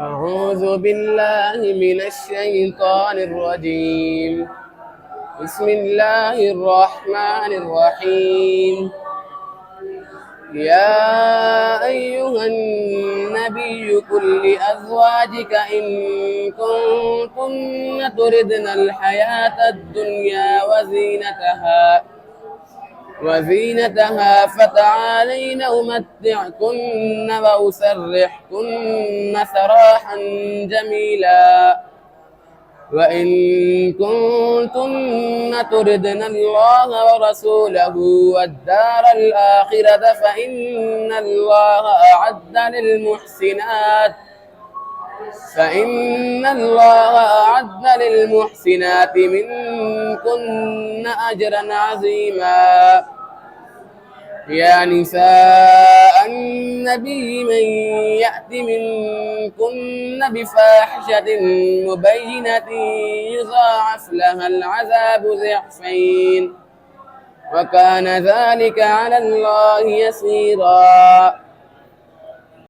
أعوذ بالله من الشيطان الرجيم. بسم الله الرحمن الرحيم. يا أيها النبي قل لأزواجك إن كنتن تردن الحياة الدنيا وزينتها فتعالين أمتعكن وأسرحكن سراحا جميلا. وإن كنتن تردن الله ورسوله والدار الآخرة فإن الله أعد للمحسنات منكن أجرا عظيما. يا نساء النبي من يأت منكن بفاحشة مبينة يضاعف لها العذاب ضعفين وكان ذلك على الله يسيرا.